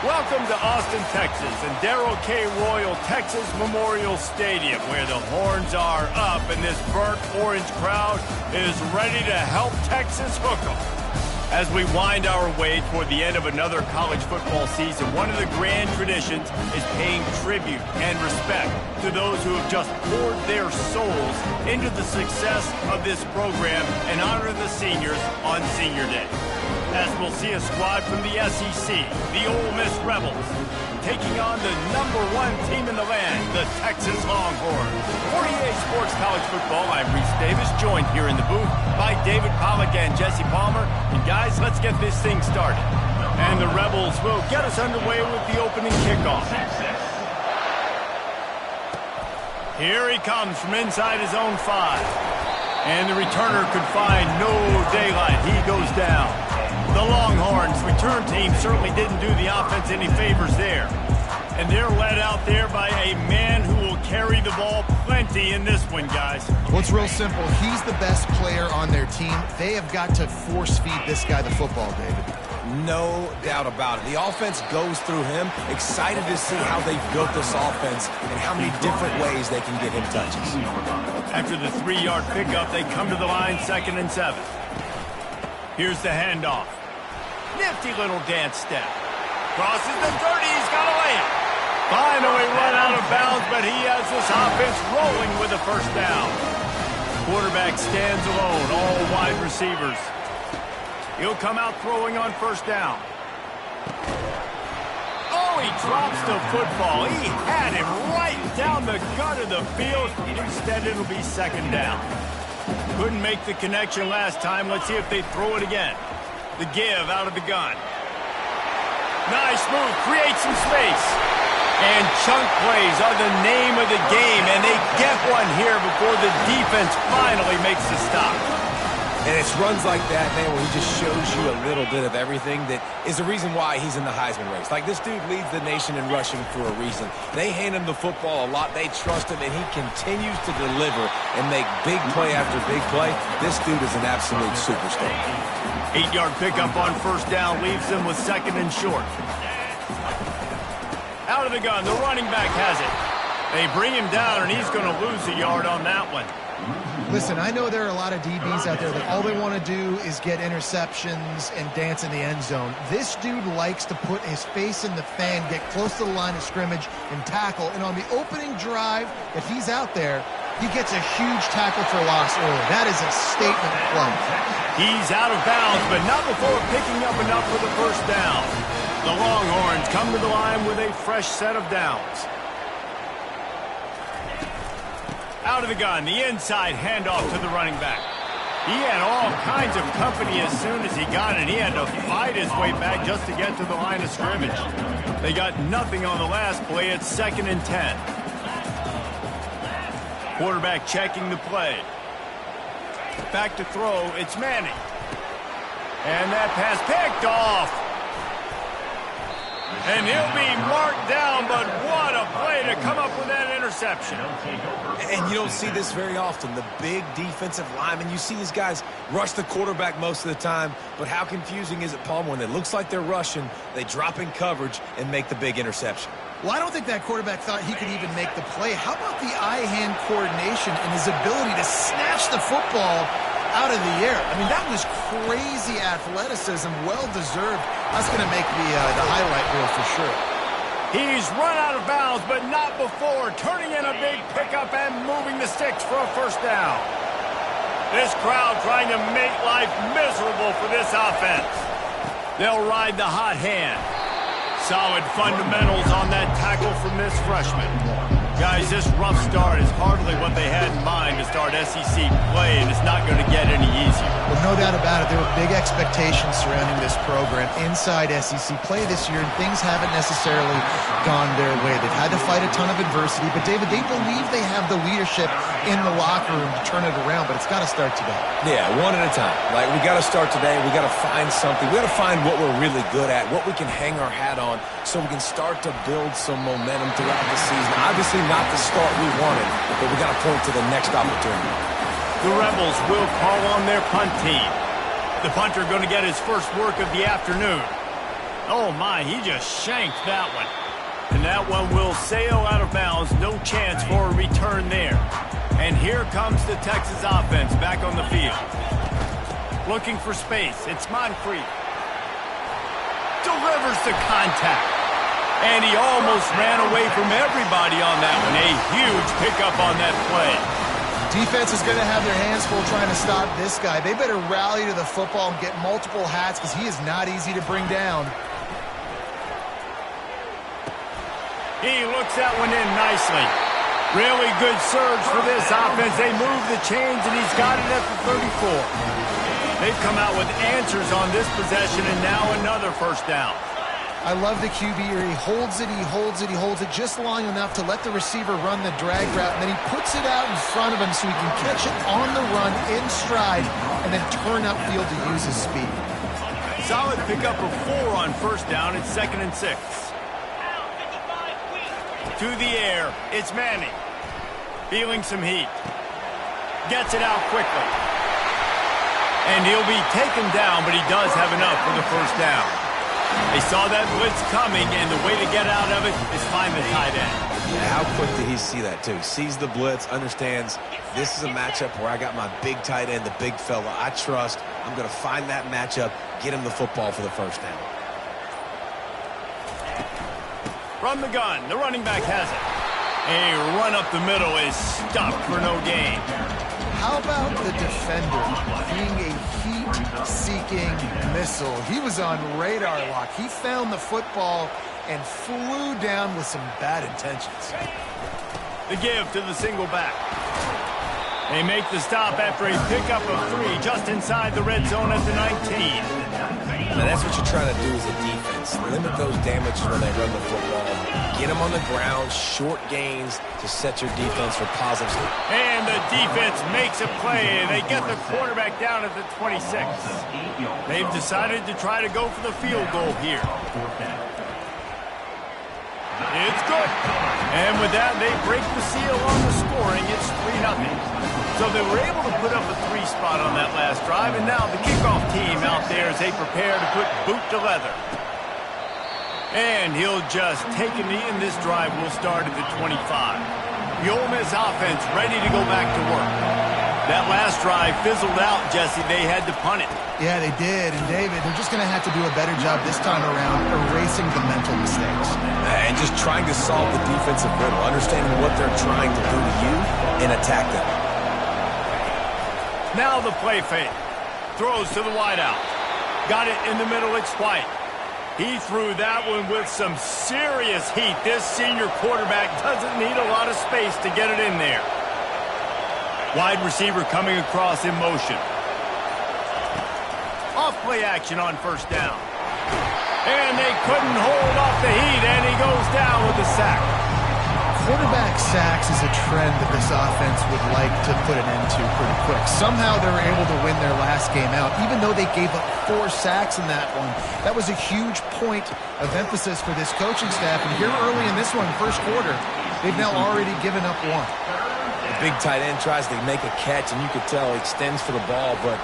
Welcome to Austin, Texas, and Darrell K. Royal Texas Memorial Stadium, where the horns are up and this burnt orange crowd is ready to help Texas hook 'em. As we wind our way toward the end of another college football season, one of the grand traditions is paying tribute and respect to those who have just poured their souls into the success of this program and honor the seniors on Senior Day. As we'll see a squad from the SEC, the Ole Miss Rebels, taking on the #1 team in the land, the Texas Longhorns. For EA Sports College Football, I'm Reese Davis, joined here in the booth by David Pollack and Jesse Palmer. And guys, let's get this thing started. And the Rebels will get us underway with the opening kickoff. Here he comes from inside his own 5. And the returner could find no daylight. He goes down. The Longhorns return team certainly didn't do the offense any favors there. And they're led out there by a man who will carry the ball plenty in this one, guys. Well, it's real simple. He's the best player on their team. They have got to force-feed this guy the football, David. No doubt about it. The offense goes through him. Excited to see how they've built this offense and how many different ways they can get him touches. After the 3-yard pickup, they come to the line 2nd and 7. Here's the handoff. Nifty little dance step. Crosses the 30. He's got a layup. Finally run out of bounds, but he has this offense rolling with a first down. Quarterback stands alone, all wide receivers. He'll come out throwing on first down. Oh, he drops the football. He had him right down the gut of the field. Instead, it'll be 2nd down. Couldn't make the connection last time. Let's see if they throw it again. The give out of the gun. Nice move. Create some space. And chunk plays are the name of the game, and they get one here before the defense finally makes the stop. And it's runs like that, man, where he just shows you a little bit of everything that is the reason why he's in the Heisman race. Like, this dude leads the nation in rushing for a reason. They hand him the football a lot. They trust him, and he continues to deliver and make big play after big play. This dude is an absolute superstar. 8-yard pickup on first down leaves them with 2nd and short. Out of the gun, the running back has it. They bring him down, and he's going to lose a yard on that one. Listen, I know there are a lot of DBs out there that all they want to do is get interceptions and dance in the end zone. This dude likes to put his face in the fan, get close to the line of scrimmage, and tackle. And on the opening drive, if he's out there, he gets a huge tackle for loss early. That is a statement play. He's out of bounds, but not before picking up enough for the first down. The Longhorns come to the line with a fresh set of downs. Out of the gun, the inside handoff to the running back. He had all kinds of company as soon as he got it. He had to fight his way back just to get to the line of scrimmage. They got nothing on the last play. It's 2nd and 10. Quarterback checking the play. Back to throw, it's Manning. And that pass picked off. And he'll be marked down, but what a play to come up with that interception. And you don't see this very often. The big defensive linemen, you see these guys rush the quarterback most of the time, but how confusing is it, Palmer, when it looks like they're rushing, they drop in coverage and make the big interception? Well, I don't think that quarterback thought he could even make the play. How about the eye-hand coordination and his ability to snatch the football out of the air? I mean, that was crazy athleticism, well-deserved. That's going to make the highlight reel for sure. He's run out of bounds, but not before, turning in a big pickup and moving the sticks for a first down. This crowd trying to make life miserable for this offense. They'll ride the hot hand. Solid fundamentals on that tackle from this freshman. Guys, this rough start is hardly what they had in mind to start SEC play, and it's not going to get any easier. Well, no doubt about it. There were big expectations surrounding this program inside SEC play this year, and things haven't necessarily gone their way. They've had to fight a ton of adversity, but, David, they believe they have the leadership in the locker room to turn it around, but it's got to start today. Yeah, one at a time. Like, we got to start today. We got to find something. We got to find what we're really good at, what we can hang our hat on, so we can start to build some momentum throughout the season. Obviously, not the start we wanted, but we got to point to the next opportunity. The Rebels will call on their punt team. The punter going to get his first work of the afternoon. Oh, my, he just shanked that one. And that one will sail out of bounds. No chance for a return there. And here comes the Texas offense back on the field. Looking for space. It's Moncrief. Delivers the contact. And he almost ran away from everybody on that one. A huge pickup on that play. Defense is going to have their hands full trying to stop this guy. They better rally to the football and get multiple hats because he is not easy to bring down. He looks that one in nicely. Really good surge for this offense. They move the chains, and he's got it at the 34. They've come out with answers on this possession, and now another first down. I love the QB here. He holds it, he holds it, he holds it just long enough to let the receiver run the drag route, and then he puts it out in front of him so he can catch it on the run in stride and then turn upfield to use his speed. Solid pickup of 4 on first down. It's 2nd and 6. To the air. It's Manning. Feeling some heat. Gets it out quickly. And he'll be taken down, but he does have enough for the first down. They saw that blitz coming, and the way to get out of it is find the tight end. Yeah, how quick did he see that, too? Sees the blitz, understands this is a matchup where I got my big tight end, the big fella I trust. I'm going to find that matchup, get him the football for the first down. From the gun, the running back has it. A run up the middle is stopped for no gain. How about the defender being a heat-seeking missile? He was on radar lock. He found the football and flew down with some bad intentions. The give to the single back. They make the stop after a pickup of 3 just inside the red zone at the 19. Now that's what you're trying to do as a defense. Limit those damages when they run the football. Get them on the ground, short gains to set your defense for positive. And the defense makes a play. They get the quarterback down at the 26. They've decided to try to go for the field goal here. It's good. And with that, they break the seal on the scoring. It's 3-0. So they were able to put up a 3 spot on that last drive, and now the kickoff team out there as they prepare to put boot to leather. And he'll just take a knee, and this drive will start at the 25. The Ole Miss offense ready to go back to work. That last drive fizzled out, Jesse. They had to punt it. Yeah, they did. And, David, they're just going to have to do a better job this time around erasing the mental mistakes. And just trying to solve the defensive riddle, understanding what they're trying to do to you and attack them. Now the play fake. Throws to the wideout. Got it in the middle. It's White. He threw that one with some serious heat. This senior quarterback doesn't need a lot of space to get it in there. Wide receiver coming across in motion. Off play action on first down. And they couldn't hold off the heat, and he goes down with a sack. Quarterback sacks is a trend that this offense would like to put an end to pretty quick. Somehow they were able to win their last game out, even though they gave up 4 sacks in that one. That was a huge point of emphasis for this coaching staff. And here early in this one, first quarter, they've now already given up 1. The big tight end tries to make a catch, and you could tell he extends for the ball, but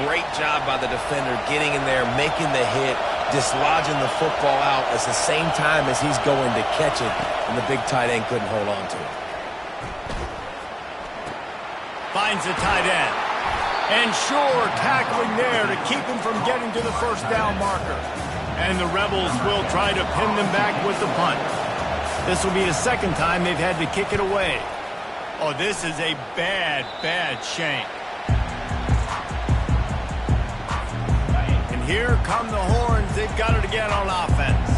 great job by the defender getting in there, making the hit, dislodging the football out at the same time as he's going to catch it, and the big tight end couldn't hold on to it. Finds the tight end. And sure, tackling there to keep him from getting to the first down marker. And the Rebels will try to pin them back with the punt. This will be the second time they've had to kick it away. Oh, this is a bad, bad shank. Here come the horns. They've got it again on offense.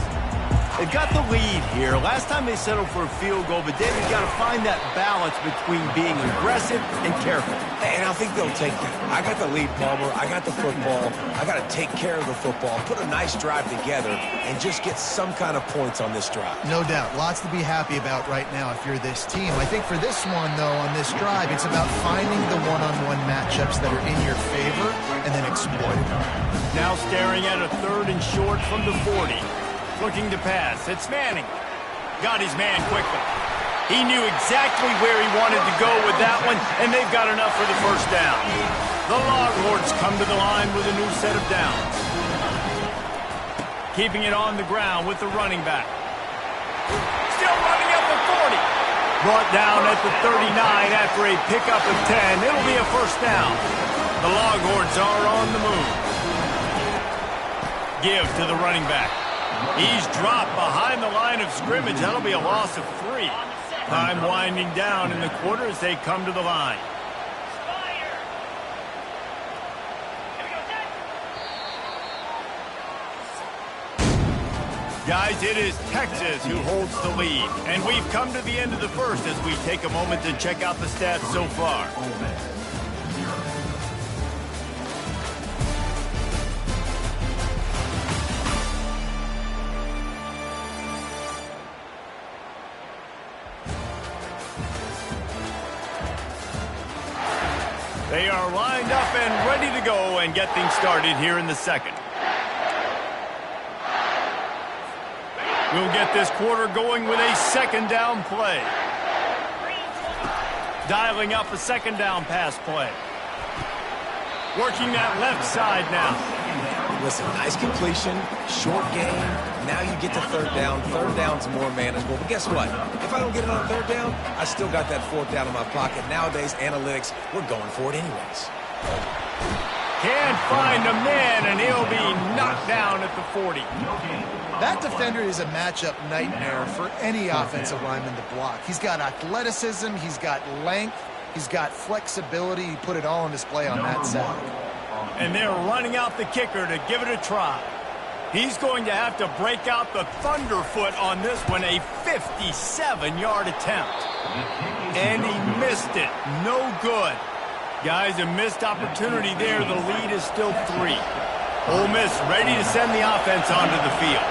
They've got the lead here. Last time they settled for a field goal, but David's got to find that balance between being aggressive and careful. And I think they'll take that. I got the lead, Palmer. I got the football. I got to take care of the football, put a nice drive together, and just get some kind of points on this drive. No doubt. Lots to be happy about right now if you're this team. I think for this one, though, on this drive, it's about finding the one-on-one matchups that are in your favor and then exploiting them. Now staring at a 3rd and short from the 40. Looking to pass. It's Manning. Got his man quickly. He knew exactly where he wanted to go with that one, and they've got enough for the first down. The Longhorns come to the line with a new set of downs. Keeping it on the ground with the running back. Still running at the 40. Brought down at the 39 after a pickup of 10. It'll be a first down. The Longhorns are on the move. Give to the running back. He's dropped behind the line of scrimmage. That'll be a loss of 3. Time winding down in the quarter as they come to the line. Guys, it is Texas who holds the lead. And we've come to the end of the first as we take a moment to check out the stats so far. They are lined up and ready to go and get things started here in the second. We'll get this quarter going with a second down play. Dialing up a second down pass play. Working that left side now. Listen, nice completion, short game. Now you get to third down. Third down's more manageable. But guess what? If I don't get it on third down, I still got that fourth down in my pocket. Nowadays, analytics, we're going for it anyways. Can't find a man, and he'll be knocked down at the 40. That defender is a matchup nightmare for any offensive lineman to block. He's got athleticism, he's got length, he's got flexibility. He put it all on display on that sack. And they're running out the kicker to give it a try. He's going to have to break out the thunderfoot on this one, a 57-yard attempt. And he missed it. No good. Guys, a missed opportunity there. The lead is still 3. Ole Miss ready to send the offense onto the field.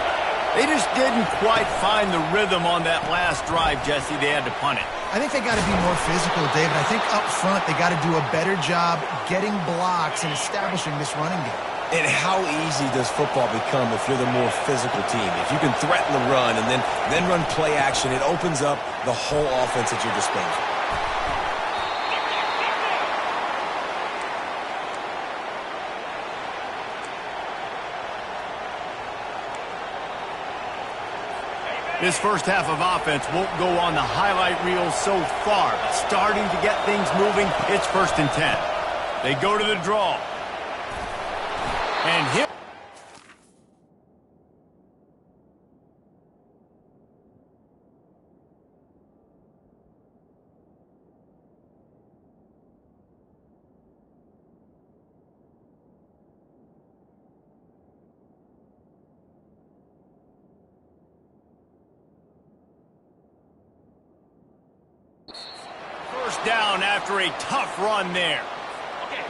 They just didn't quite find the rhythm on that last drive, Jesse. They had to punt it. I think they got to be more physical, David. I think up front they got to do a better job getting blocks and establishing this running game. And how easy does football become if you're the more physical team? If you can threaten the run and then run play action, it opens up the whole offense at your disposal. This first half of offense won't go on the highlight reel so far, but starting to get things moving, it's 1st and 10. They go to the draw. And hit. Down after a tough run there.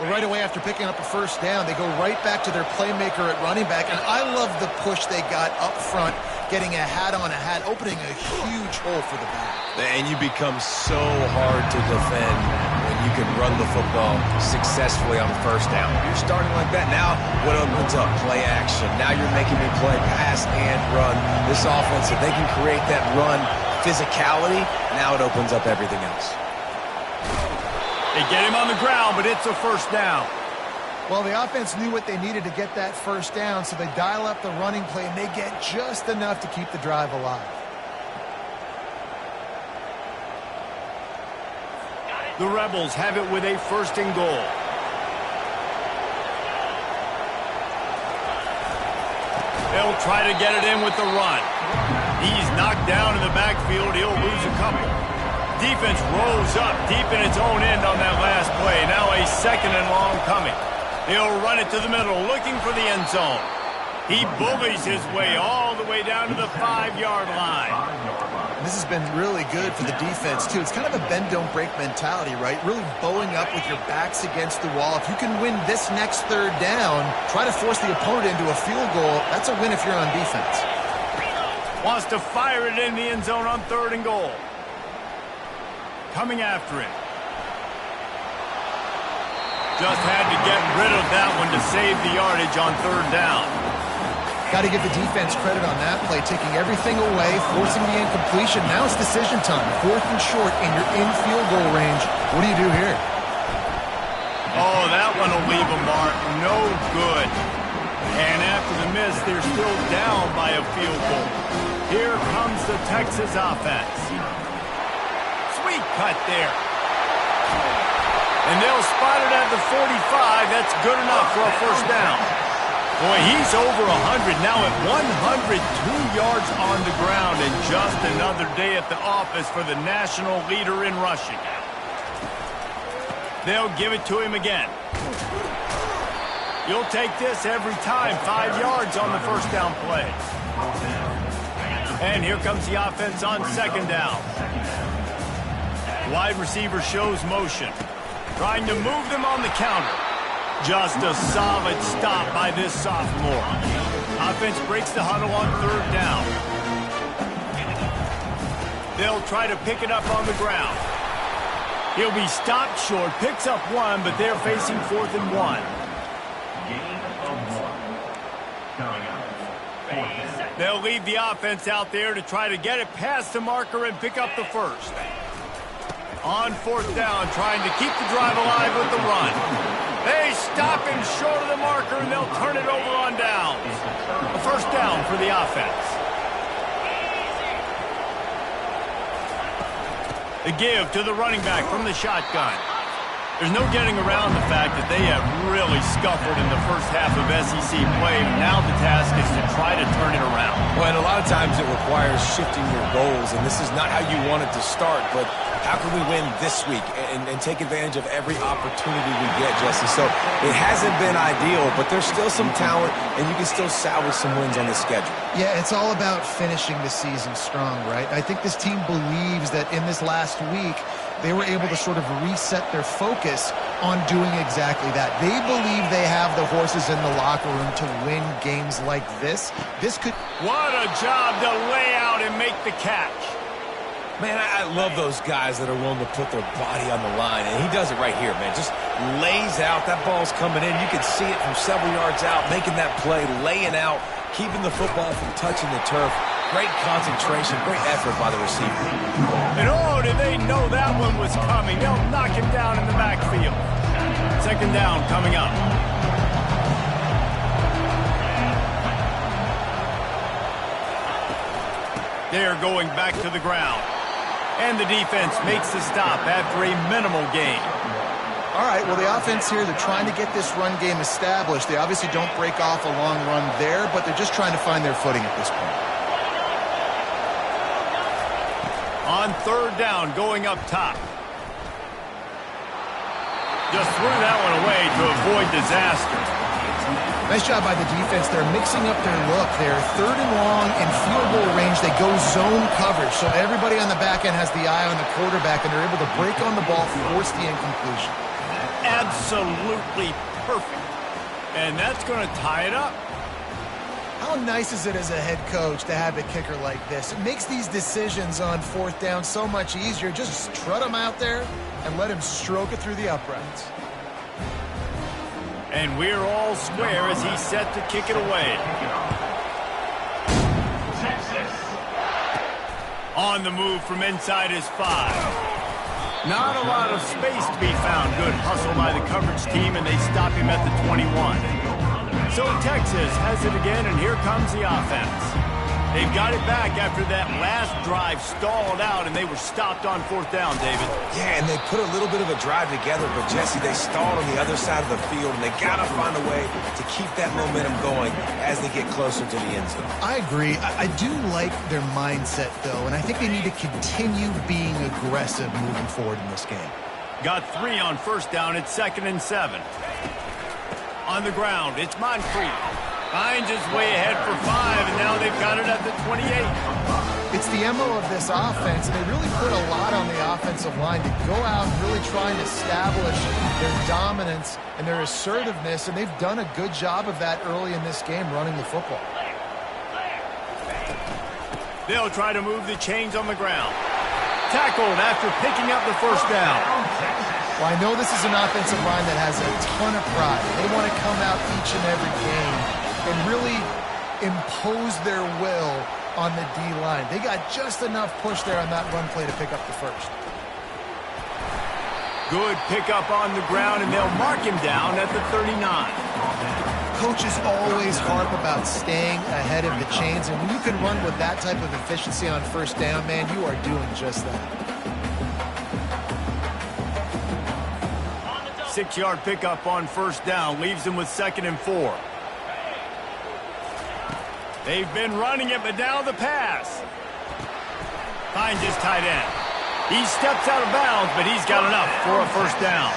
Well, right away after picking up a first down, they go right back to their playmaker at running back, and I love the push they got up front, getting a hat on a hat, opening a huge hole for the back. And you become so hard to defend when you can run the football successfully on first down. You're starting like that. Now what opens up? Play action. Now you're making me play pass and run. This offense, if they can create that run physicality, now it opens up everything else. They get him on the ground, but it's a first down. Well, the offense knew what they needed to get that first down, so they dial up the running play, and they get just enough to keep the drive alive. The Rebels have it with a 1st and goal. They'll try to get it in with the run. He's knocked down in the backfield. He'll lose a couple. Defense rose up deep in its own end on that last play. Now a 2nd and long coming. He'll run it to the middle, looking for the end zone. He bullies his way all the way down to the 5-yard line. This has been really good for the defense, too. It's kind of a bend-don't-break mentality, right? Really bowing up with your backs against the wall. If you can win this next third down, try to force the opponent into a field goal. That's a win if you're on defense. Wants to fire it in the end zone on 3rd and goal. Coming after it. Just had to get rid of that one to save the yardage on 3rd down. Got to give the defense credit on that play, taking everything away, forcing the incompletion. Now it's decision time. 4th and short, and you're in field goal range. What do you do here? Oh, that one will leave a mark. No good. And after the miss, they're still down by a field goal. Here comes the Texas offense. Sweet cut there. And they'll spot it at the 45. That's good enough for a first down. Boy, he's over 100 now at 102 yards on the ground, and just another day at the office for the national leader in rushing. They'll give it to him again. You'll take this every time. 5 yards on the first down play. And here comes the offense on second down. Wide receiver shows motion. Trying to move them on the counter. Just a solid stop by this sophomore. Offense breaks the huddle on third down. They'll try to pick it up on the ground. He'll be stopped short, picks up one, but they're facing 4th and 1. They'll leave the offense out there to try to get it past the marker and pick up the first. On 4th down, trying to keep the drive alive with the run. They stop him short of the marker, and they'll turn it over on down. A first down for the offense. The give to the running back from the shotgun. There's no getting around the fact that they have really scuffled in the first half of SEC play. Now the task is to try to turn it around. Well, and a lot of times it requires shifting your goals, and this is not how you want it to start, but how can we win this week and take advantage of every opportunity we get, Jesse? So it hasn't been ideal, but there's still some talent, and you can still salvage some wins on the schedule. Yeah, it's all about finishing the season strong, right? I think this team believes that in this last week, they were able to sort of reset their focus on doing exactly that. They believe they have the horses in the locker room to win games like this. What a job to lay out and make the catch. Man, I love those guys that are willing to put their body on the line, and he does it right here, man. Just lays out. That ball's coming in. You can see it from several yards out, making that play, laying out, keeping the football from touching the turf. Great concentration, great effort by the receiver. And oh, did they know that one was coming. They'll knock him down in the backfield. Second down coming up. They're going back to the ground. And the defense makes the stop after a minimal gain. All right, well, the offense here, they're trying to get this run game established. They obviously don't break off a long run there, but they're just trying to find their footing at this point. On third down, going up top. Just threw that one away to avoid disaster. Nice job by the defense. They're mixing up their look. They're third and long in field goal range. They go zone coverage, so everybody on the back end has the eye on the quarterback, and they're able to break on the ball, force the incompletion. Absolutely perfect. And that's going to tie it up. How nice is it as a head coach to have a kicker like this? It makes these decisions on 4th down so much easier. Just trot him out there and let him stroke it through the uprights. And we're all square as he's set to kick it away. On the move from inside his 5. Not a lot of space to be found. Good hustle by the coverage team, and they stop him at the 21. So Texas has it again, and here comes the offense. They've got it back after that last drive stalled out, and they were stopped on 4th down, David. Yeah, and they put a little bit of a drive together, but, Jesse, they stalled on the other side of the field, and they got to find a way to keep that momentum going as they get closer to the end zone. I agree. I do like their mindset, though, and I think they need to continue being aggressive moving forward in this game. Got 3 on first down. It's 2nd and 7. On the ground, it's Moncrief. Finds his way ahead for 5, and now they've got it at the 28. It's the MO of this offense, and they really put a lot on the offensive line to go out and really try and establish their dominance and their assertiveness, and they've done a good job of that early in this game running the football. They'll try to move the chains on the ground. Tackled after picking up the first down. Well, I know this is an offensive line that has a ton of pride. They want to come out each and every game and really impose their will on the D-line. They got just enough push there on that run play to pick up the first. Good pickup on the ground, and they'll mark him down at the 39. coaches always harp about staying ahead of the chains, and when you can run with that type of efficiency on first down, man, you are doing just that. 6-yard pickup on first down leaves them with 2nd and 4. They've been running it, but now the pass. Finds his tight end. He steps out of bounds, but he's got enough for a first down.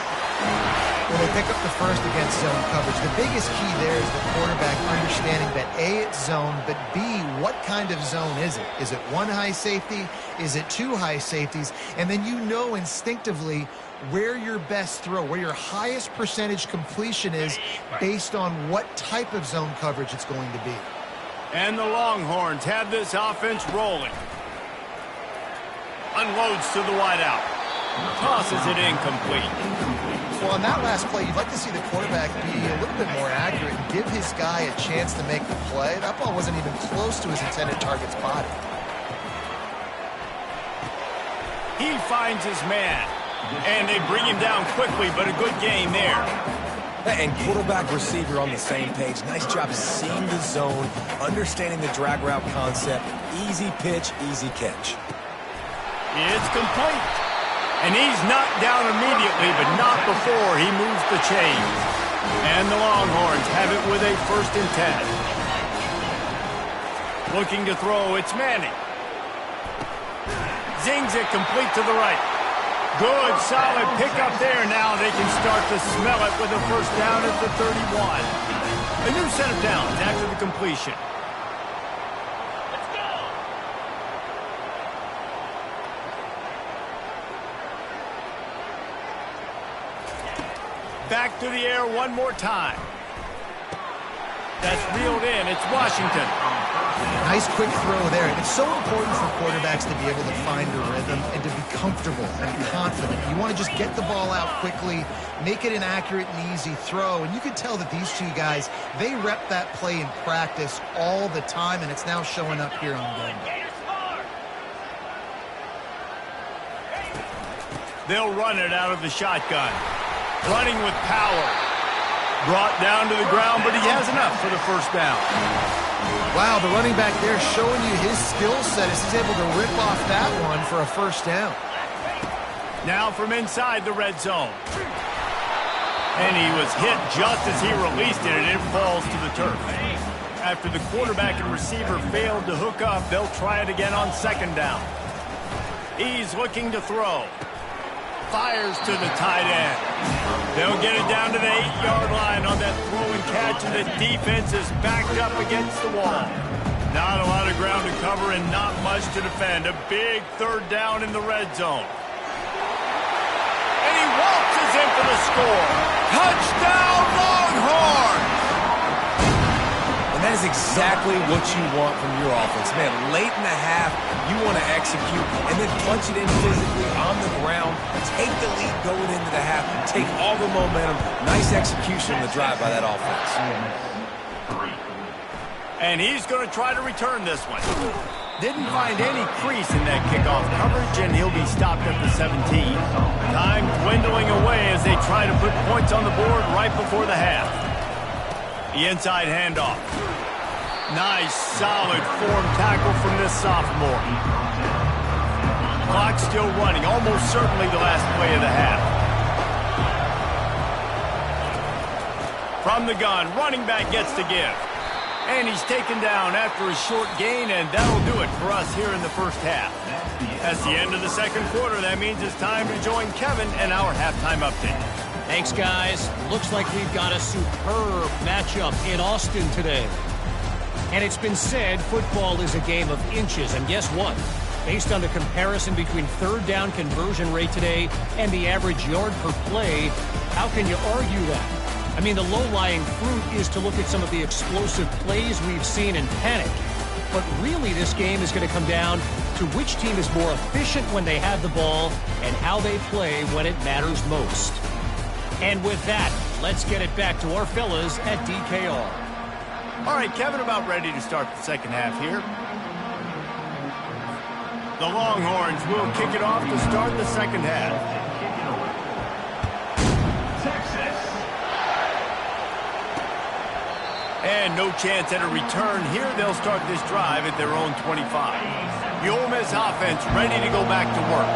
Well, they pick up the first against zone coverage. The biggest key there is the quarterback understanding that A, it's zone, but B, what kind of zone is it? Is it one high safety? Is it two high safeties? And then you know instinctively where your best throw, where your highest percentage completion is based on what type of zone coverage it's going to be. And the Longhorns have this offense rolling. Unloads to the wideout. Tosses it incomplete. Well, on that last play, you'd like to see the quarterback be a little bit more accurate and give his guy a chance to make the play. That ball wasn't even close to his intended target's body. He finds his man. And they bring him down quickly, but a good game there. And quarterback receiver on the same page. Nice job seeing the zone, understanding the drag route concept. Easy pitch, easy catch. It's complete. And he's knocked down immediately, but not before he moves the chains. And the Longhorns have it with a 1st and 10. Looking to throw, it's Manning. Zings it complete to the right. Good, solid pickup there. Now they can start to smell it with a first down at the 31. A new set of downs after the completion. Let's go. Back to the air one more time. That's reeled in. It's Washington. Nice quick throw there. It's so important for quarterbacks to be able to find a rhythm and to be comfortable and confident. You want to just get the ball out quickly, make it an accurate and easy throw. And you can tell that these two guys, they rep that play in practice all the time, and it's now showing up here on game. They'll run it out of the shotgun. Running with power. Brought down to the ground, but he has enough for the first down. Wow, the running back there showing you his skill set as he's able to rip off that one for a first down. Now from inside the red zone. And he was hit just as he released it, and it falls to the turf. After the quarterback and receiver failed to hook up, they'll try it again on 2nd down. He's looking to throw. Fires to the tight end. They'll get it down to the 8-yard line on that throw and catch, and the defense is backed up against the wall. Not a lot of ground to cover and not much to defend. A big 3rd down in the red zone. And he waltzes in for the score. Touchdown, Longhorns! And that is exactly what you want from your offense. Man, late in the half, you want to execute and then punch it in physically on the ground. Take the lead going into the half. Take all the momentum. Nice execution on the drive by that offense. And he's going to try to return this one. Didn't find any crease in that kickoff coverage, and he'll be stopped at the 17. Time dwindling away as they try to put points on the board right before the half. The inside handoff. Nice, solid form tackle from this sophomore. Clock still running, almost certainly the last play of the half. From the gun, running back gets to give. And he's taken down after a short gain, and that'll do it for us here in the first half. That's the end of the 2nd quarter. That means it's time to join Kevin and our halftime update. Thanks, guys. Looks like we've got a superb matchup in Austin today. And it's been said football is a game of inches. And guess what? Based on the comparison between 3rd down conversion rate today and the average yard per play, how can you argue that? I mean, the low-lying fruit is to look at some of the explosive plays we've seen in panic. But really, this game is going to come down to which team is more efficient when they have the ball and how they play when it matters most. And with that, let's get it back to our fellas at DKR. All right, Kevin, about ready to start the 2nd half here. The Longhorns will kick it off to start the 2nd half. And no chance at a return here. They'll start this drive at their own 25. The Ole Miss offense ready to go back to work.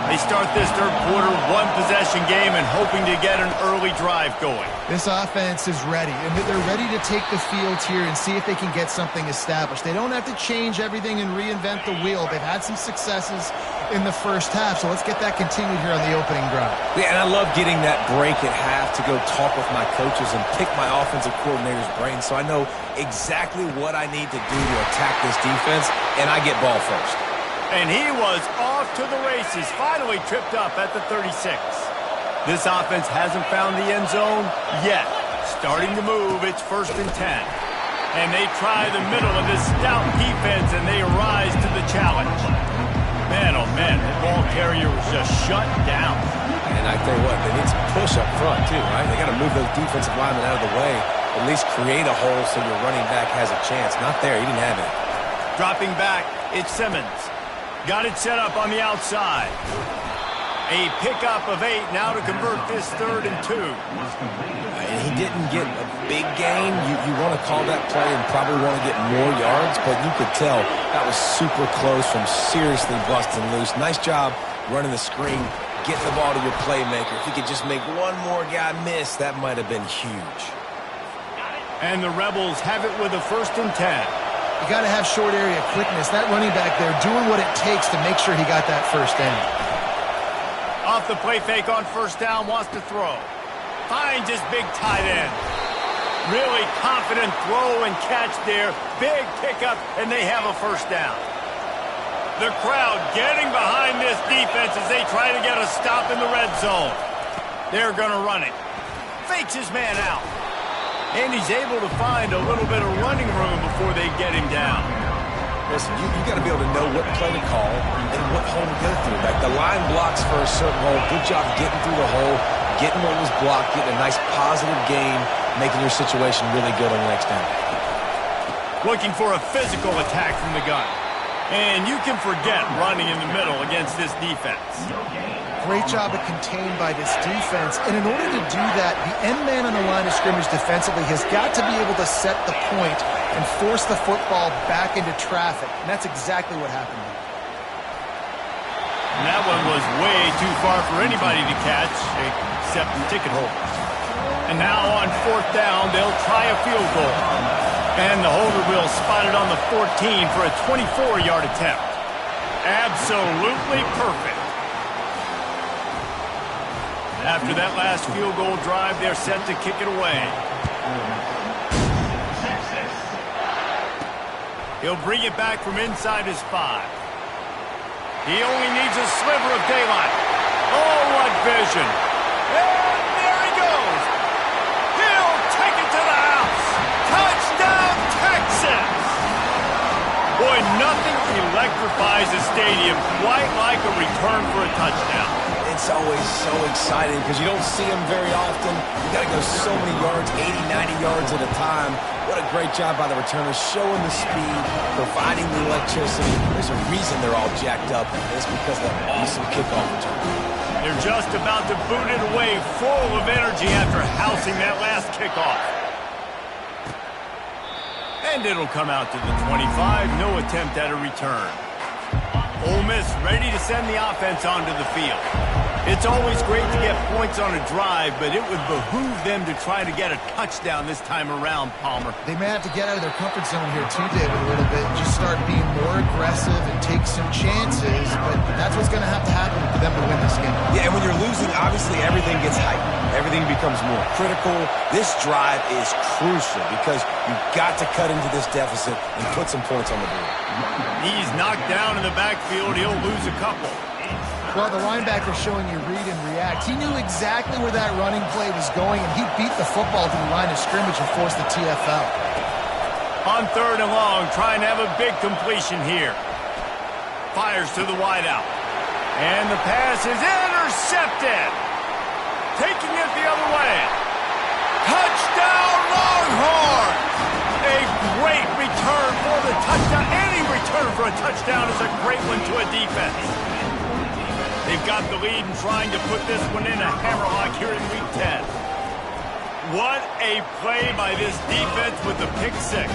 They start this third quarter one-possession game and hoping to get an early drive going. This offense is ready, and they're ready to take the field here and see if they can get something established. They don't have to change everything and reinvent the wheel. They've had some successes in the first half, so let's get that continued here on the opening drive. Yeah, and I love getting that break at half to go talk with my coaches and pick my offensive coordinator's brain so I know exactly what I need to do to attack this defense, and I get ball first. And he was off to the races, finally tripped up at the 36. This offense hasn't found the end zone yet. Starting to move, it's 1st and 10. And they try the middle of this stout defense, and they rise to the challenge. Man, oh man, the ball carrier was just shut down. And I tell you what, they need some push up front too, right? They got to move those defensive linemen out of the way, at least create a hole so your running back has a chance. Not there, he didn't have it. Dropping back, it's Simmons. Got it set up on the outside. A pickup of 8 now to convert this 3rd and 2. And he didn't get a big gain. You want to call that play and probably want to get more yards, but you could tell that was super close from seriously busting loose. Nice job running the screen, getting the ball to your playmaker. If he could just make one more guy miss, that might have been huge. And the Rebels have it with a 1st and 10. You got to have short area quickness. That running back there doing what it takes to make sure he got that first down. Off the play fake on 1st down, wants to throw. Finds his big tight end. Really confident throw and catch there. Big pickup, and they have a 1st down. The crowd getting behind this defense as they try to get a stop in the red zone. They're going to run it. Fakes his man out. And he's able to find a little bit of running room before they get him down. Listen, you got to be able to know what play to call and what hole to go through. Like the line blocks for a certain hole. Good job getting through the hole, getting what was blocked, getting a nice positive gain, making your situation really good on the next down. Looking for a physical attack from the gun. And you can forget running in the middle against this defense. Great job of contained by this defense. And in order to do that, the end man on the line of scrimmage defensively has got to be able to set the point and force the football back into traffic. And that's exactly what happened. And that one was way too far for anybody to catch, except the ticket holders. And now on 4th down, they'll try a field goal. And the holder will spot it on the 14 for a 24-yard attempt. Absolutely perfect. After that last field goal drive, they're set to kick it away. He'll bring it back from inside his 5. He only needs a sliver of daylight. Oh, what vision. And there he goes. He'll take it to the house. Touchdown, Texas. Boy, nothing electrifies a stadium quite like a return for a touchdown. It's always so exciting because you don't see them very often. You got to go so many yards, 80, 90 yards at a time. What a great job by the returners, showing the speed, providing the electricity. There's a reason they're all jacked up, and it's because of that awesome kickoff return. They're just about to boot it away, full of energy after housing that last kickoff. And it'll come out to the 25, no attempt at a return. Ole Miss ready to send the offense onto the field. It's always great to get points on a drive, but it would behoove them to try to get a touchdown this time around, Palmer. They may have to get out of their comfort zone here too, David, a little bit. Just start being more aggressive and take some chances, but that's what's going to happen for them to win this game. Yeah, and when you're losing, obviously everything gets heightened. Everything becomes more critical. This drive is crucial because you've got to cut into this deficit and put some points on the board. He's knocked down in the backfield. He'll lose a couple. Well, the linebacker showing you read and react. He knew exactly where that running play was going, and he beat the football to the line of scrimmage and forced the TFL. On 3rd and long, trying to have a big completion here. Fires to the wideout. And the pass is intercepted. Taking it the other way. Touchdown, Longhorns! A great return for the touchdown. Any return for a touchdown is a great one to a defense. They've got the lead and trying to put this one in a hammerlock here in Week 10. What a play by this defense with the pick six.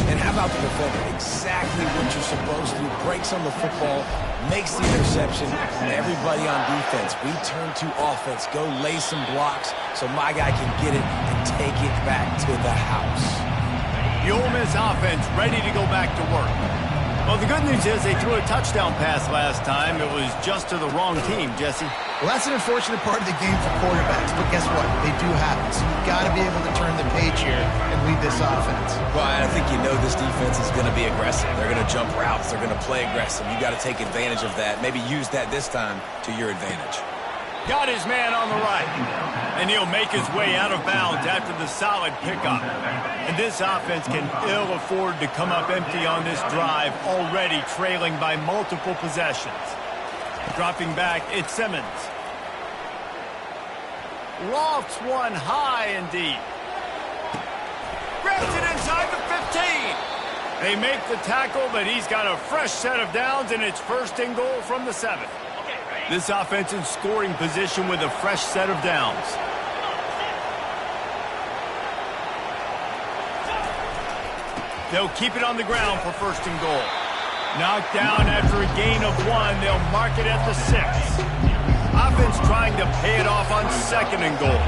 And how about the defender? Exactly what you're supposed to. Breaks on the football, makes the interception, and everybody on defense, we turn to offense. Go lay some blocks so my guy can get it and take it back to the house. The Ole Miss offense ready to go back to work. Well, the good news is they threw a touchdown pass last time. It was just to the wrong team, Jesse. Well, that's an unfortunate part of the game for quarterbacks, but guess what? They do have it, so you've got to be able to turn the page here and lead this offense. Well, I think you know this defense is going to be aggressive. They're going to jump routes. They're going to play aggressive. You got to take advantage of that. Maybe use that this time to your advantage. Got his man on the right. And he'll make his way out of bounds after the solid pickup. And this offense can ill afford to come up empty on this drive, already trailing by multiple possessions. Dropping back, it's Simmons. Lofts one high and deep. Grabs it inside the 15. They make the tackle, but he's got a fresh set of downs, and it's first and goal from the 7. This offense in scoring position with a fresh set of downs. They'll keep it on the ground for first and goal. Knocked down after a gain of 1. They'll mark it at the 6. Offense trying to pay it off on second and goal.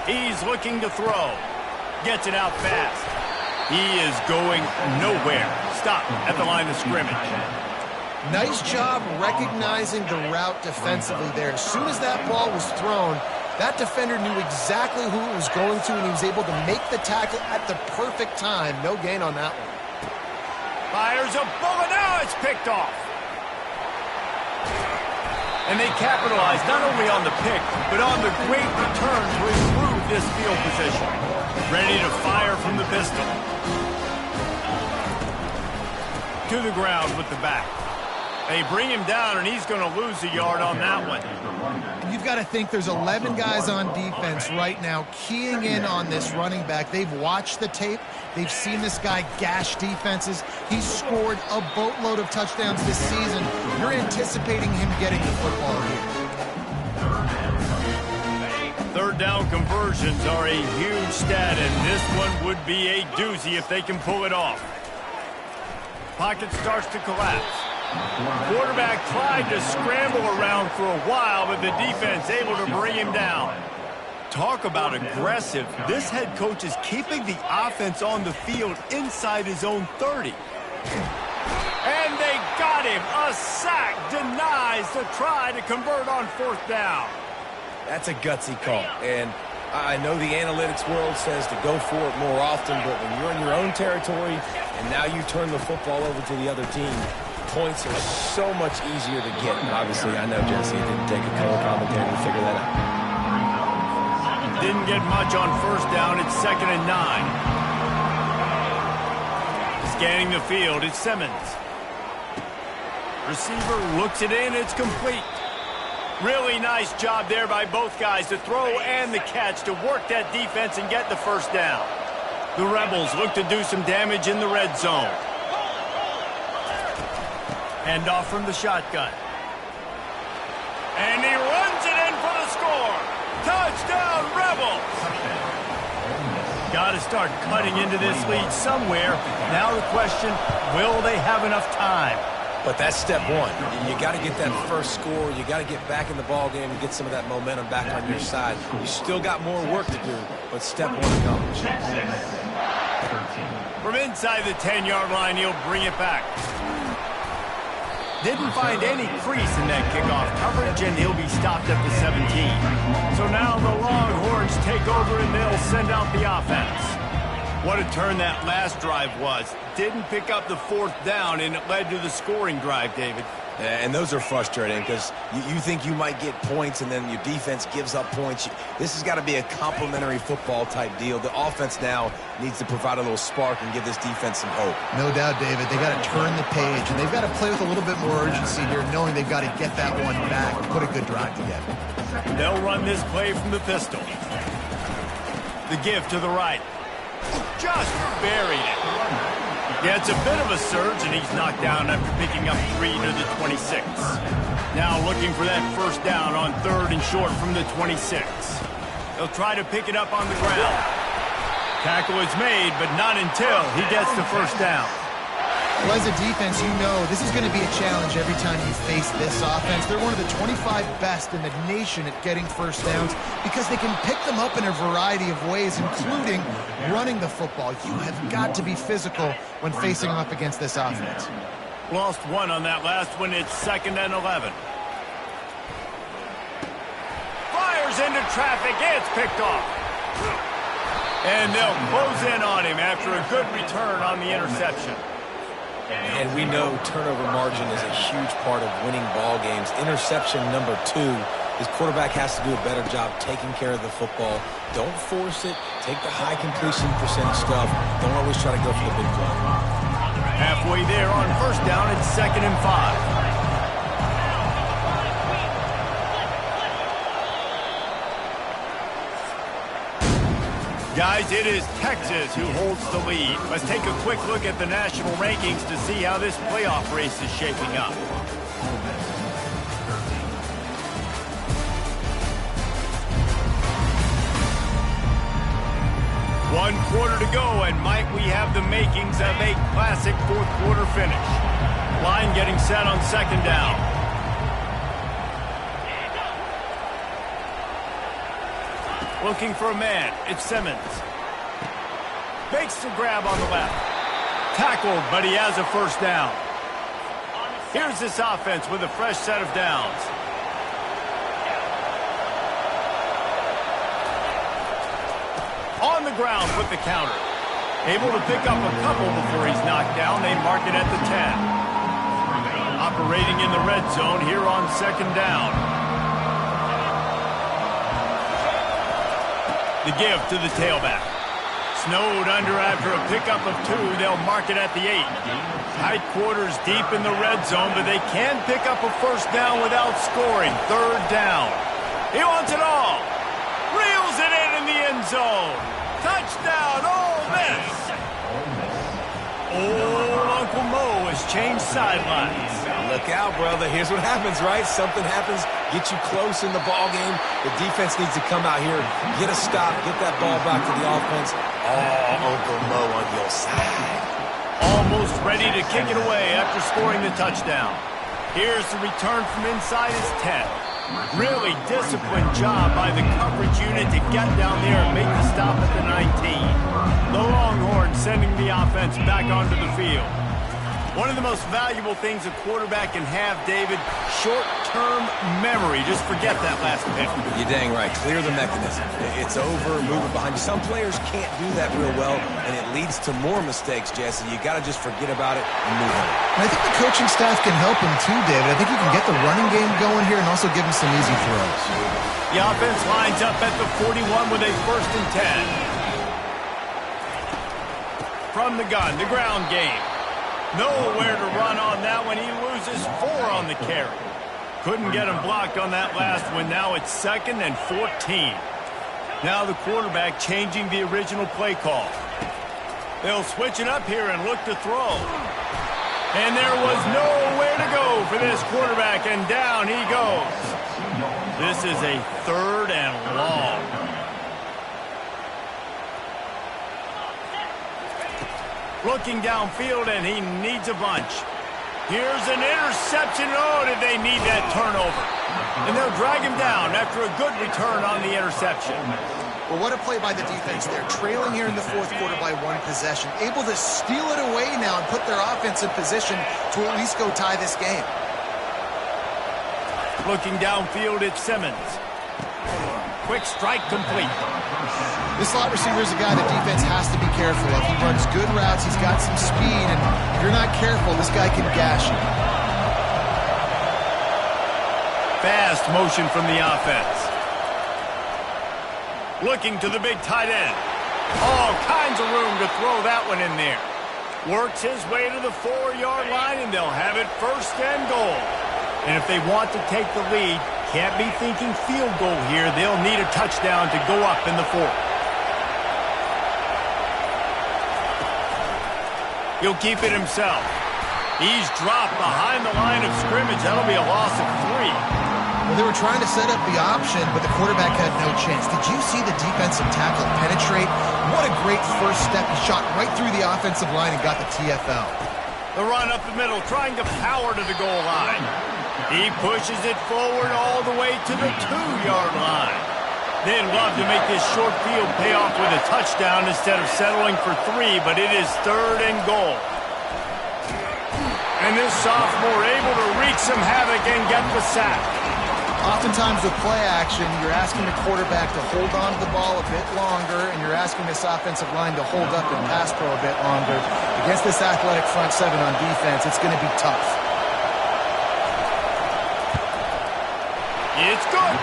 He's looking to throw. Gets it out fast. He is going nowhere. Stop at the line of scrimmage. Nice job recognizing the route defensively there. As soon as that ball was thrown, that defender knew exactly who it was going to, and he was able to make the tackle at the perfect time. No gain on that one. Fires a bullet. Now it's picked off. And they capitalize not only on the pick, but on the great return to improve this field position. Ready to fire from the pistol. To the ground with the back. They bring him down, and he's going to lose a yard on that one. You've got to think there's 11 guys on defense right now keying in on this running back. They've watched the tape. They've seen this guy gash defenses. He's scored a boatload of touchdowns this season. You're anticipating him getting the football here. Third down conversions are a huge stat, and this one would be a doozy if they can pull it off. Pocket starts to collapse. Quarterback tried to scramble around for a while, but the defense able to bring him down. Talk about aggressive. This head coach is keeping the offense on the field inside his own 30. And they got him. A sack denies the try to convert on fourth down. That's a gutsy call. And I know the analytics world says to go for it more often, but when you're in your own territory and now you turn the football over to the other team, points are so much easier to get. And obviously, I know, Jesse, it didn't take a color commentator to figure that out. Didn't get much on first down. It's 2nd and 9. Scanning the field, it's Simmons. Receiver looks it in. It's complete. Really nice job there by both guys to throw and the catch to work that defense and get the first down. The Rebels look to do some damage in the red zone. Hand off from the shotgun. And he runs it in for the score. Touchdown, Rebels! Got to start cutting into this lead somewhere. Now the question, will they have enough time? But that's step one. You got to get that first score. You got to get back in the ball game and get some of that momentum back on your side. You still got more work to do, but step one accomplished. From inside the 10-yard line, he'll bring it back. Didn't find any crease in that kickoff coverage, and he'll be stopped at the 17. So now the Longhorns take over, and they'll send out the offense. What a turn that last drive was. Didn't pick up the fourth down, and it led to the scoring drive, David. Yeah, and those are frustrating because you think you might get points, and then your defense gives up points. This has got to be a complementary football type deal. The offense now needs to provide a little spark and give this defense some hope. No doubt, David. They got to turn the page, and they've got to play with a little bit more urgency here, knowing they've got to get that one back and put a good drive together. They'll run this play from the pistol. The give to the right. Just buried it. Yeah, it's a bit of a surge, and he's knocked down after picking up 3 to the 26. Now looking for that first down on 3rd and short from the 26. He'll try to pick it up on the ground. Tackle is made, but not until he gets the first down. Well, as a defense, you know this is going to be a challenge every time you face this offense. They're one of the 25 best in the nation at getting first downs because they can pick them up in a variety of ways, including running the football. You have got to be physical when facing off against this offense. Lost 1 on that last one. It's 2nd and 11. Fires into traffic. It's picked off. And they'll close in on him after a good return on the interception. And we know turnover margin is a huge part of winning ball games. Interception number 2. His quarterback has to do a better job taking care of the football. Don't force it. Take the high completion percentage stuff. Don't always try to go for the big play. Halfway there on first down, it's 2nd and 5. Guys, it is Texas who holds the lead. Let's take a quick look at the national rankings to see how this playoff race is shaping up. One quarter to go, and might we have the makings of a classic fourth quarter finish. Line getting set on 2nd down. Looking for a man. It's Simmons. Makes the grab on the left. Tackled, but he has a first down. Here's this offense with a fresh set of downs. On the ground with the counter. Able to pick up a couple before he's knocked down. They mark it at the 10. Operating in the red zone here on 2nd down. The give to the tailback. Snowed under after a pickup of 2. They'll mark it at the 8. Tight quarters deep in the red zone, but they can pick up a first down without scoring. 3rd down. He wants it all. Reels it in the end zone. Touchdown, Ole Miss. Old Uncle Mo has changed sidelines. Look out, brother. Here's what happens, right? Something happens, get you close in the ball game. The defense needs to come out here, get a stop, get that ball back to the offense. Oh, Uncle Mo on your side. Almost ready to kick it away after scoring the touchdown. Here's the return from inside his 10. Really disciplined job by the coverage unit to get down there and make the stop at the 19. The Longhorns sending the offense back onto the field. One of the most valuable things a quarterback can have, David, short-term memory. Just forget that last pick. You're dang right. Clear the mechanism. It's over, move it behind you. Some players can't do that real well, and it leads to more mistakes, Jesse. You got to just forget about it and move on. And I think the coaching staff can help him too, David. I think he can get the running game going here and also give him some easy throws. The offense lines up at the 41 with a 1st and 10. From the gun, the ground game. Nowhere to run on that one. He loses 4 on the carry. Couldn't get him blocked on that last one. Now it's 2nd and 14. Now the quarterback changing the original play call. They'll switch it up here and look to throw. And there was nowhere to go for this quarterback, and down he goes. This is a 3rd and long. Looking downfield, and he needs a bunch. Here's an interception. Oh, did they need that turnover? And they'll drag him down after a good return on the interception. Well, what a play by the defense there. Trailing here in the 4th quarter by 1 possession. Able to steal it away now and put their offense in position to at least go tie this game. Looking downfield, it's Simmons. Quick strike complete. This slot receiver is a guy the defense has to be careful of. He runs good routes. He's got some speed, and if you're not careful, this guy can gash you. Fast motion from the offense. Looking to the big tight end. All kinds of room to throw that one in there. Works his way to the 4-yard line, and they'll have it 1st and goal. And if they want to take the lead, can't be thinking field goal here. They'll need a touchdown to go up in the 4th. He'll keep it himself. He's dropped behind the line of scrimmage. That'll be a loss of 3. Well, they were trying to set up the option, but the quarterback had no chance. Did you see the defensive tackle penetrate? What a great first step. He shot right through the offensive line and got the TFL. The run up the middle, trying to power to the goal line. He pushes it forward all the way to the 2-yard line. They'd love to make this short field pay off with a touchdown instead of settling for 3, but it is 3rd and goal. And this sophomore able to wreak some havoc and get the sack. Oftentimes with play action, you're asking the quarterback to hold on to the ball a bit longer, and you're asking this offensive line to hold up and pass pro a bit longer. Against this athletic front 7 on defense, it's going to be tough. It's good.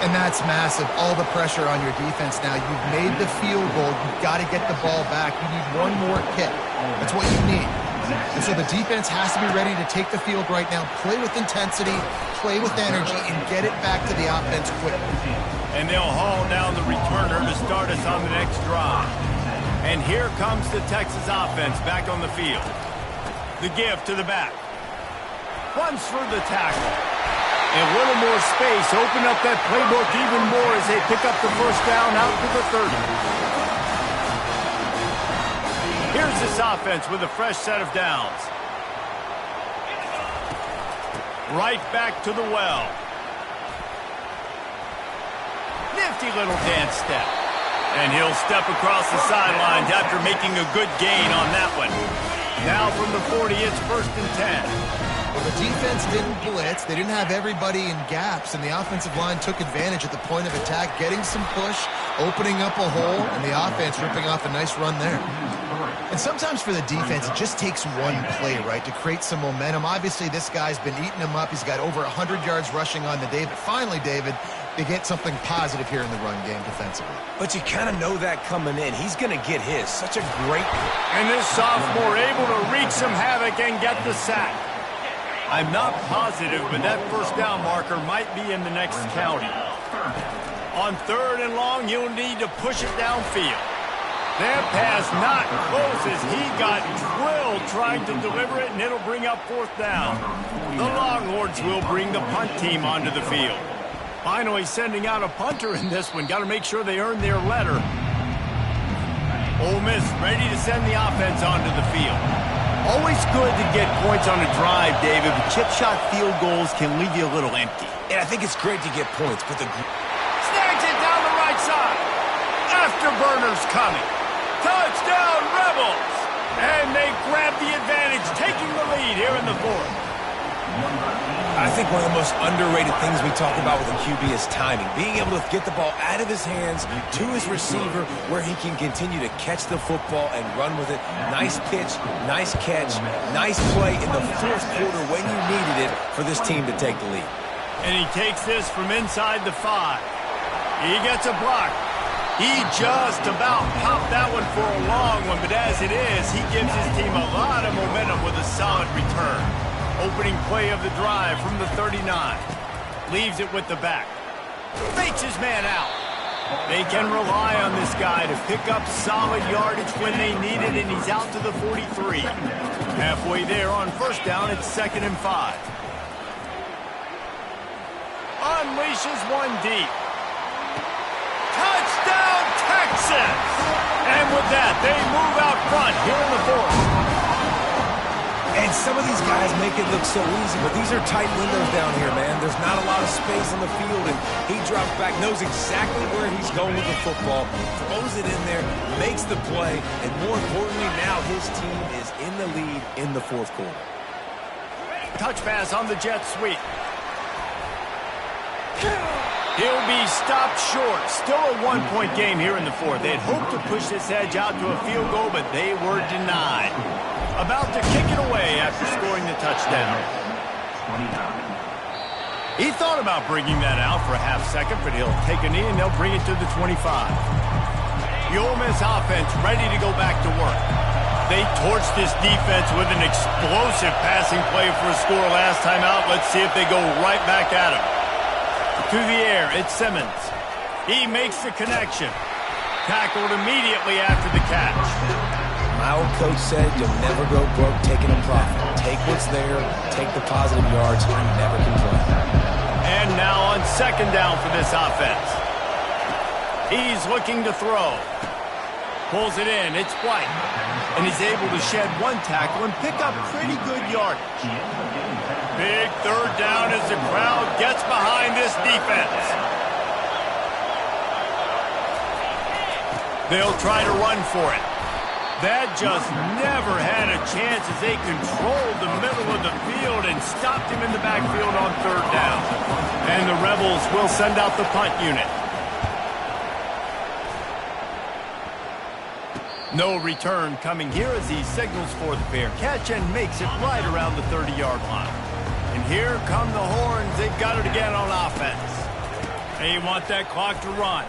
And that's massive. All the pressure on your defense now. You've made the field goal. You've got to get the ball back. You need one more kick. That's what you need. And so the defense has to be ready to take the field right now, play with intensity, play with energy, and get it back to the offense quickly. And they'll haul down the returner to start us on the next drive. And here comes the Texas offense back on the field. The give to the back. Runs through the tackle. A little more space. Open up that playbook even more as they pick up the first down out to the 30. Here's this offense with a fresh set of downs. Right back to the well. Nifty little dance step. And he'll step across the sidelines after making a good gain on that one. Now from the 40, it's 1st and 10. Well, the defense didn't blitz. They didn't have everybody in gaps, and the offensive line took advantage at the point of attack, getting some push, opening up a hole, and the offense ripping off a nice run there. And sometimes for the defense, it just takes one play, right, to create some momentum. Obviously, this guy's been eating him up. He's got over 100 yards rushing on the day. But finally, David, they get something positive here in the run game defensively. But you kind of know that coming in. He's going to get his. Such a great... And this sophomore able to wreak some havoc and get the sack. I'm not positive, but that first down marker might be in the next county. On 3rd and long, you'll need to push it downfield. That pass not close as he got drilled trying to deliver it, and it'll bring up 4th down. The Longhorns will bring the punt team onto the field. Finally sending out a punter in this one. Got to make sure they earn their letter. Ole Miss ready to send the offense onto the field. Always good to get points on a drive, David, but chip shot field goals can leave you a little empty. And I think it's great to get points, but the... Snags it down the right side. Afterburners coming. Touchdown, Rebels! And they grab the advantage, taking the lead here in the 4th. I think one of the most underrated things we talk about with a QB is timing. Being able to get the ball out of his hands to his receiver where he can continue to catch the football and run with it. Nice pitch, nice catch, nice play in the 4th quarter when you needed it for this team to take the lead. And he takes this from inside the 5. He gets a block. He just about popped that one for a long one, but as it is, he gives his team a lot of momentum with a solid return. Opening play of the drive from the 39. Leaves it with the back. Fakes his man out. They can rely on this guy to pick up solid yardage when they need it, and he's out to the 43. Halfway there on 1st down, it's 2nd and 5. Unleashes one deep. Touchdown, Texas! And with that, they move out front here in the 4th. And some of these guys make it look so easy, but these are tight windows down here, man. There's not a lot of space on the field, and he drops back, knows exactly where he's going with the football, throws it in there, makes the play, and more importantly, now his team is in the lead in the 4th quarter. Touch pass on the jet sweep. He'll be stopped short. Still a 1-point game here in the 4th. They'd hoped to push this edge out to a field goal, but they were denied. About to kick it away after scoring the touchdown. He thought about bringing that out for a half second, but he'll take a knee and they'll bring it to the 25. The Ole Miss offense ready to go back to work. They torched this defense with an explosive passing play for a score last time out. Let's see if they go right back at him. To the air, it's Simmons. He makes the connection. Tackled immediately after the catch. My old coach said you'll never go broke taking a profit. Take what's there, take the positive yards, and never complain. And now on second down for this offense. He's looking to throw. Pulls it in. It's White. And he's able to shed one tackle and pick up pretty good yardage. Big third down as the crowd gets behind this defense. They'll try to run for it. That just never had a chance as they controlled the middle of the field and stopped him in the backfield on third down. And the Rebels will send out the punt unit. No return coming here as he signals for the fair catch and makes it right around the 30-yard line. And here come the horns. They've got it again on offense. They want that clock to run.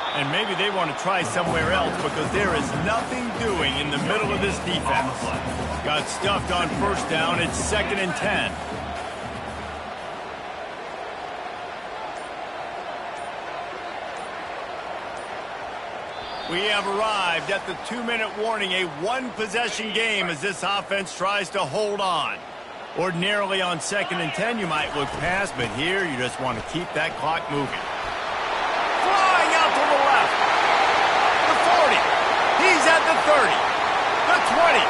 And maybe they want to try somewhere else because there is nothing doing in the middle of this defense. Got stuffed on first down. It's 2nd and 10. We have arrived at the 2-minute warning, a one-possession game as this offense tries to hold on. Ordinarily on 2nd and 10, you might look past, but here you just want to keep that clock moving. Flying out to the left. The 40. He's at the 30. The 20.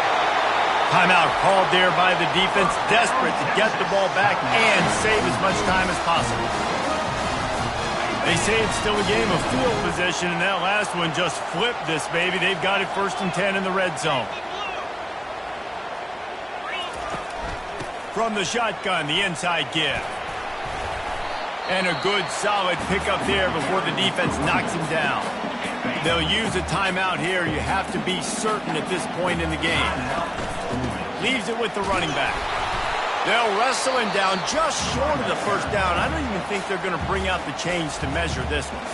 Timeout called there by the defense, desperate to get the ball back and save as much time as possible. They say it's still a game of field position, and that last one just flipped this baby. They've got it 1st and 10 in the red zone. From the shotgun, the inside give. And a good, solid pickup there before the defense knocks him down. They'll use a timeout here. You have to be certain at this point in the game. Leaves it with the running back. They'll wrestle him down just short of the first down. I don't even think they're going to bring out the chains to measure this one.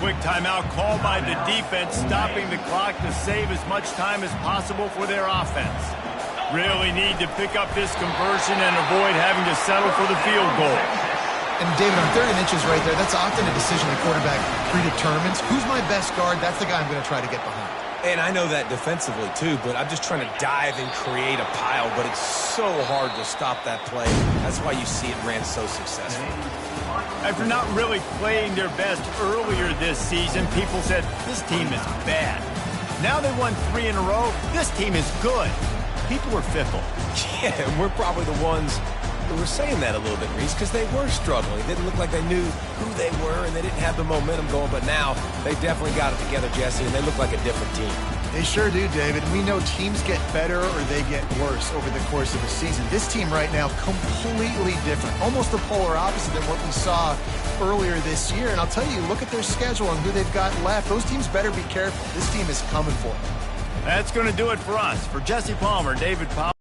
Quick timeout called by the defense, stopping the clock to save as much time as possible for their offense. Really need to pick up this conversion and avoid having to settle for the field goal. And David, on 3rd and inches right there, that's often a decision the quarterback predetermines. Who's my best guard? That's the guy I'm going to try to get behind. And I know that defensively, too, but I'm just trying to dive and create a pile, but it's so hard to stop that play. That's why you see it ran so successful. After not really playing their best earlier this season, people said, this team is bad. Now they won 3 in a row. This team is good. People were fickle. Yeah, and we're probably the ones who were saying that a little bit, Reese, because they were struggling. It didn't look like they knew who they were, and they didn't have the momentum going. But now they definitely got it together, Jesse, and they look like a different team. They sure do, David. We know teams get better or they get worse over the course of a season. This team right now, completely different. Almost the polar opposite than what we saw earlier this year. And I'll tell you, look at their schedule and who they've got left. Those teams better be careful. This team is coming for them. That's going to do it for us. For Jesse Palmer, David Powell.